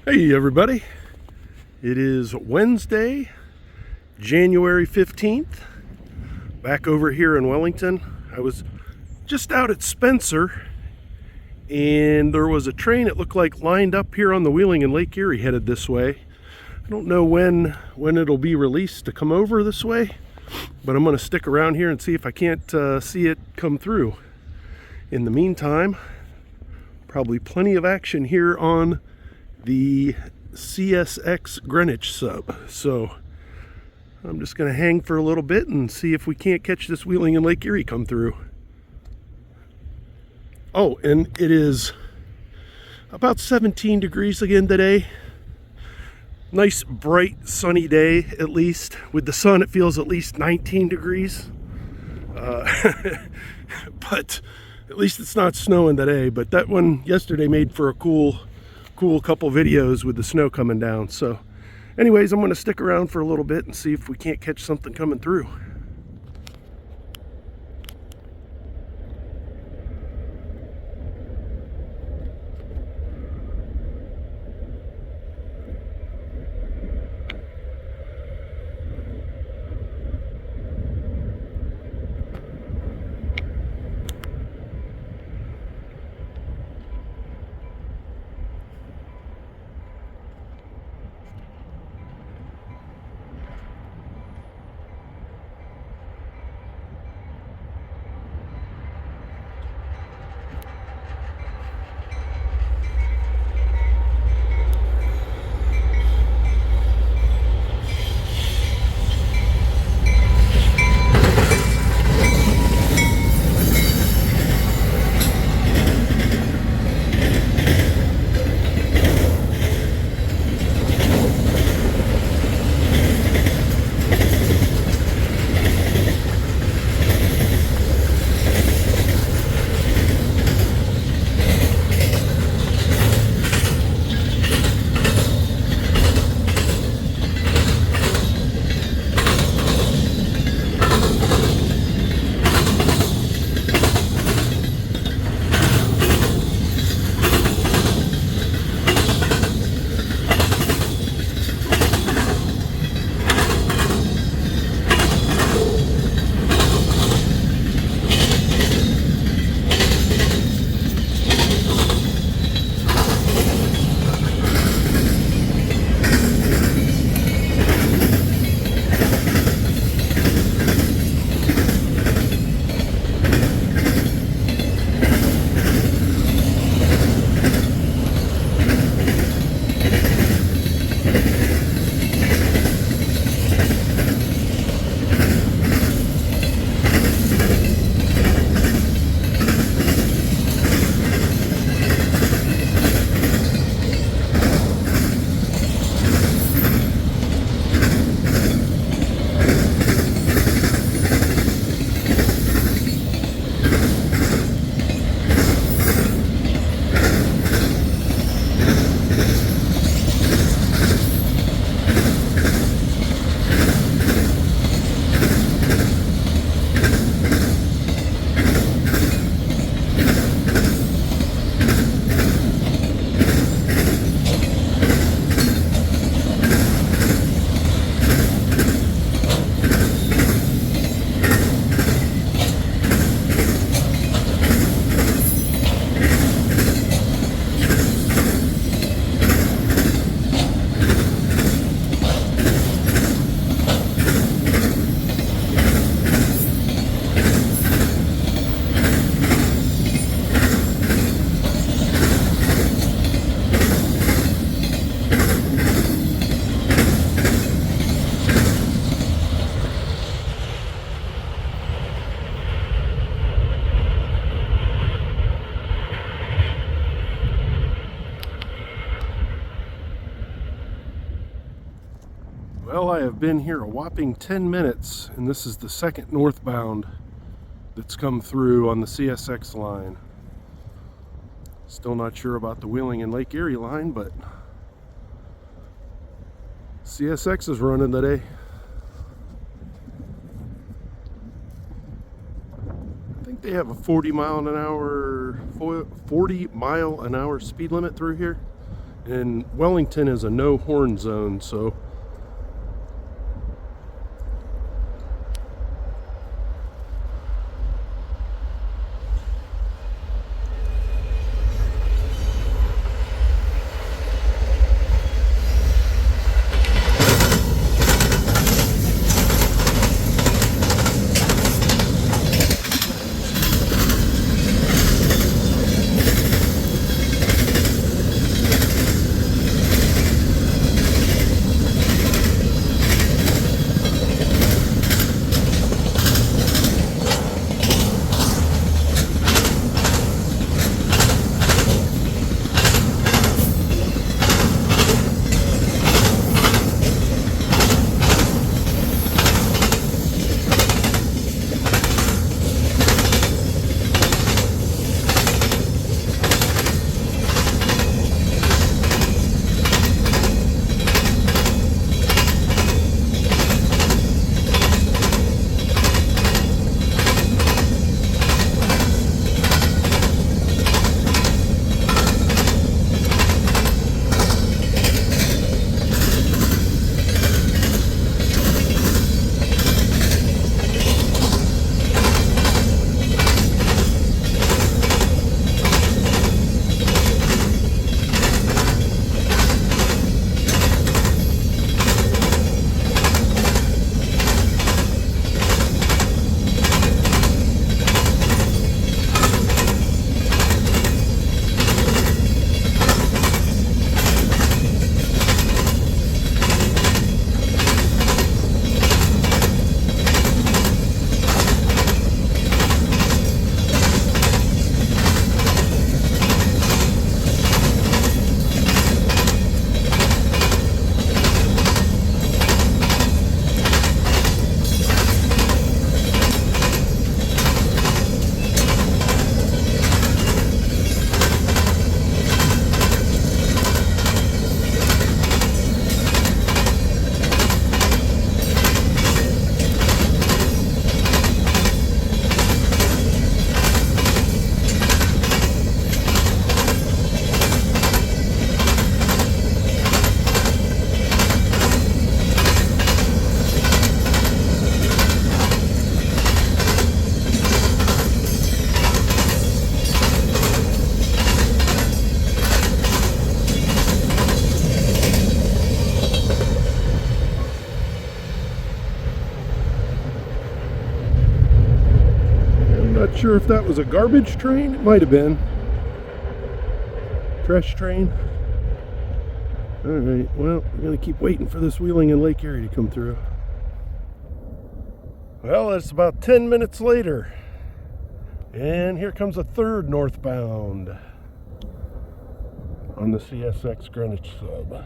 Hey everybody, it is Wednesday, January 15th, back over here in Wellington. I was just out at Spencer and there was a train, it looked like, lined up here on the Wheeling and Lake Erie headed this way. I don't know when it'll be released to come over this way, but I'm going to stick around here and see if I can't see it come through. In the meantime, probably plenty of action here on the CSX Greenwich sub. So I'm just going to hang for a little bit and see if we can't catch this Wheeling and Lake Erie come through. Oh, and it is about 17 degrees again today. Nice, bright, sunny day, at least. With the sun, it feels at least 19 degrees. But at least it's not snowing today. But that one yesterday made for a cool couple videos with the snow coming down. So anyways, I'm going to stick around for a little bit and see if we can't catch something coming through. Well, I have been here a whopping 10 minutes, and this is the second northbound that's come through on the CSX line. Still not sure about the Wheeling and Lake Erie line, but CSX is running today. I think they have a 40 mile an hour speed limit through here. And Wellington is a no horn zone, so not sure if that was a garbage train. It might have been. Trash train. Alright, well, I'm going to keep waiting for this Wheeling and Lake Erie to come through. Well, it's about 10 minutes later. And here comes a third northbound on the CSX Greenwich sub.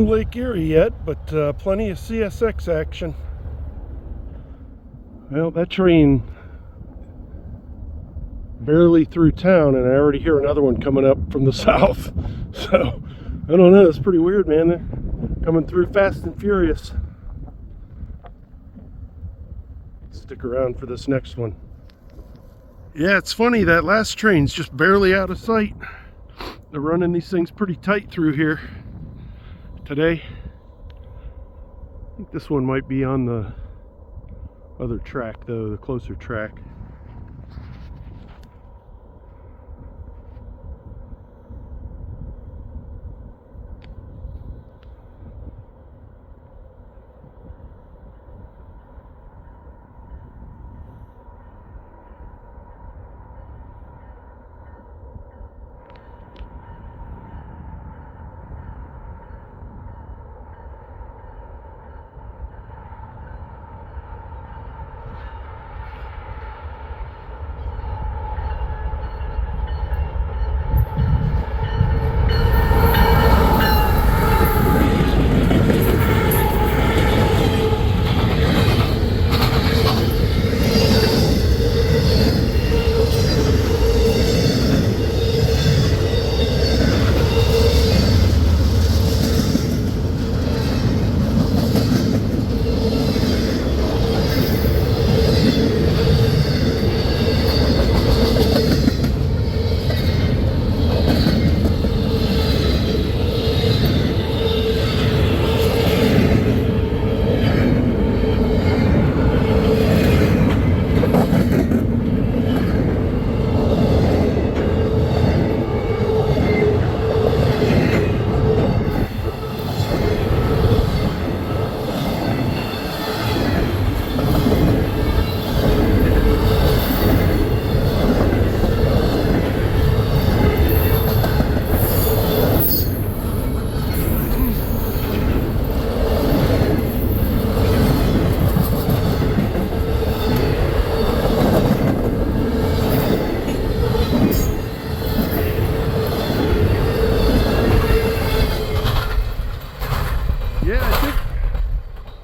Lake Erie yet, but plenty of CSX action. Well, that train barely through town, and I already hear another one coming up from the south. So, I don't know, it's pretty weird, man. They're coming through fast and furious. Stick around for this next one. Yeah, it's funny, that last train's just barely out of sight. They're running these things pretty tight through here today. I think this one might be on the other track, though, the closer track.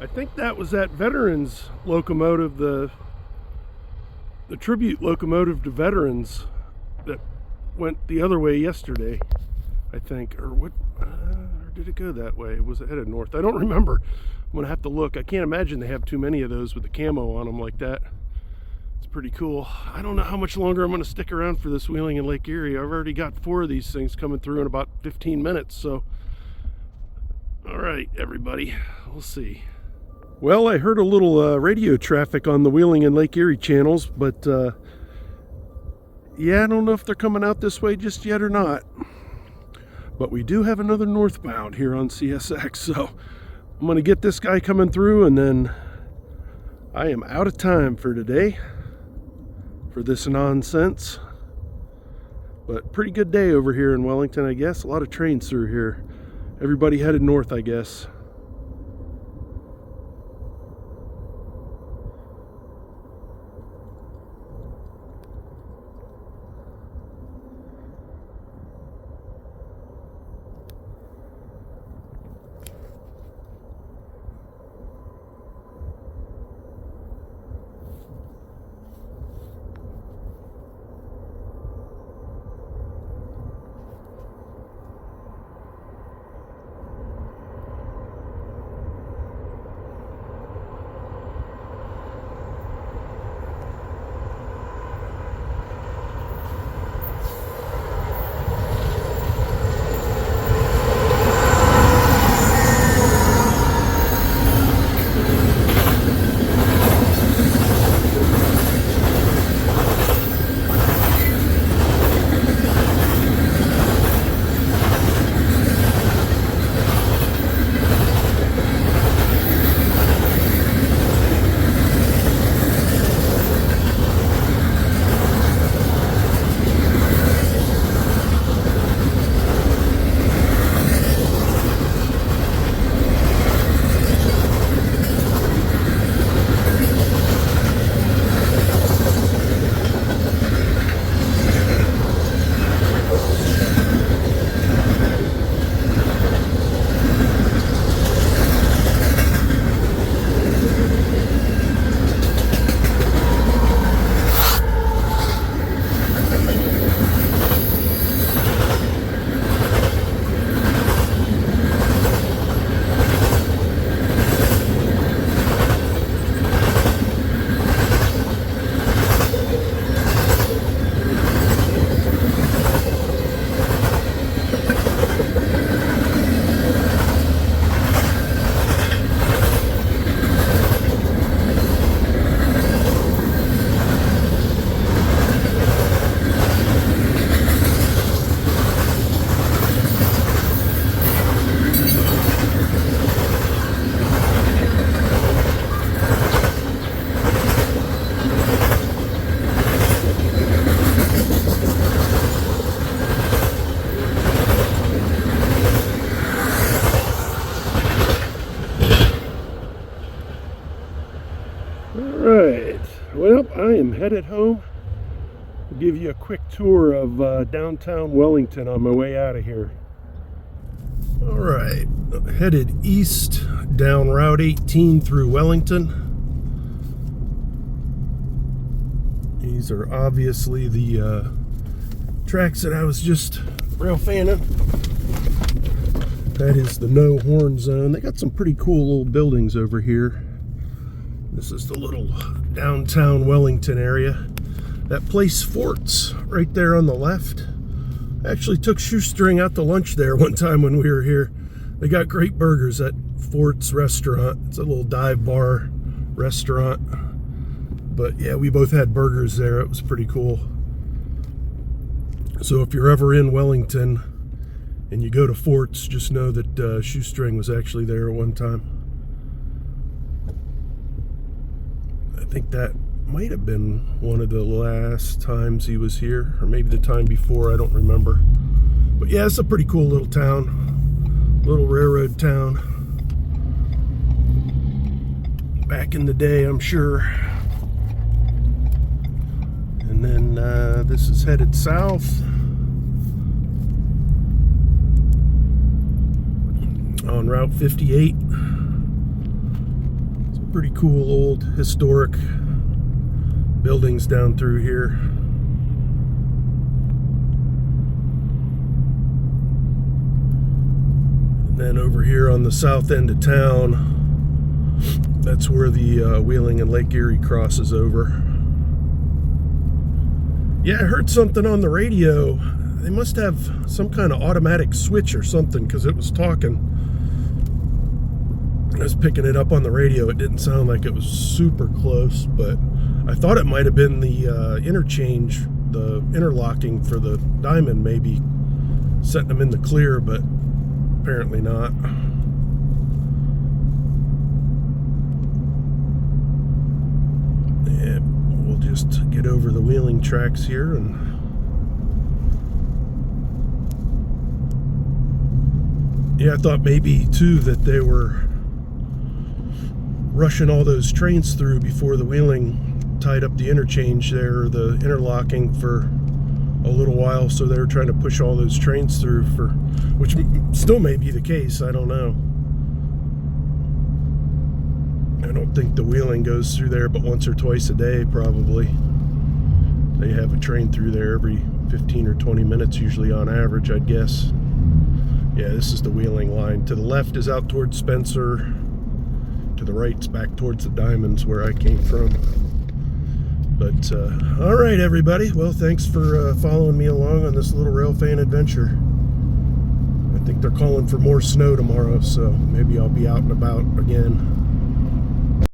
I think that was that veterans locomotive, the tribute locomotive to veterans that went the other way yesterday, I think. Or what? Or did it go that way? Was it headed north? I don't remember. I'm gonna have to look. I can't imagine they have too many of those with the camo on them like that. It's pretty cool. I don't know how much longer I'm gonna stick around for this Wheeling and Lake Erie. I've already got 4 of these things coming through in about 15 minutes, so. All right, everybody, we'll see. Well, I heard a little radio traffic on the Wheeling and Lake Erie channels, but yeah, I don't know if they're coming out this way just yet or not. But we do have another northbound here on CSX, so I'm going to get this guy coming through, and then I am out of time for today for this nonsense. But pretty good day over here in Wellington, I guess. A lot of trains through here. Everybody headed north, I guess. Alright, well, I am headed home. I'll give you a quick tour of downtown Wellington on my way out of here. Alright, headed east down Route 18 through Wellington. These are obviously the tracks that I was just rail fanning. That is the no horn zone. They got some pretty cool little buildings over here. This is the little downtown Wellington area. That place Forts right there on the left. I actually took Shoestring out to lunch there one time when we were here. They got great burgers at Forts restaurant. It's a little dive bar restaurant. But yeah, we both had burgers there. It was pretty cool. So if you're ever in Wellington and you go to Forts, just know that Shoestring was actually there at one time. I think that might have been one of the last times he was here, or maybe the time before, I don't remember. But yeah, it's a pretty cool little town, little railroad town. Back in the day, I'm sure. And then this is headed south. On Route 58. Some pretty cool old historic buildings down through here. And then over here on the south end of town, that's where the Wheeling and Lake Erie crosses over. Yeah, I heard something on the radio. They must have some kind of automatic switch or something, because it was talking. I was picking it up on the radio. It didn't sound like it was super close, but I thought it might have been the interchange, the interlocking for the diamond, maybe setting them in the clear, but apparently not. Yeah, we'll just get over the Wheeling tracks here and yeah, I thought maybe too that they were rushing all those trains through before the Wheeling tied up the interchange there, or the interlocking, for a little while, so they were trying to push all those trains through, for which still may be the case. I don't know. I don't think the Wheeling goes through there but once or twice a day, probably. They have a train through there every 15 or 20 minutes usually on average, I'd guess. Yeah, this is the Wheeling line. To the left is out towards Spencer. To the right's back towards the Diamonds, where I came from. But all right, everybody, well, thanks for following me along on this little rail fan adventure. I think they're calling for more snow tomorrow, so maybe I'll be out and about again.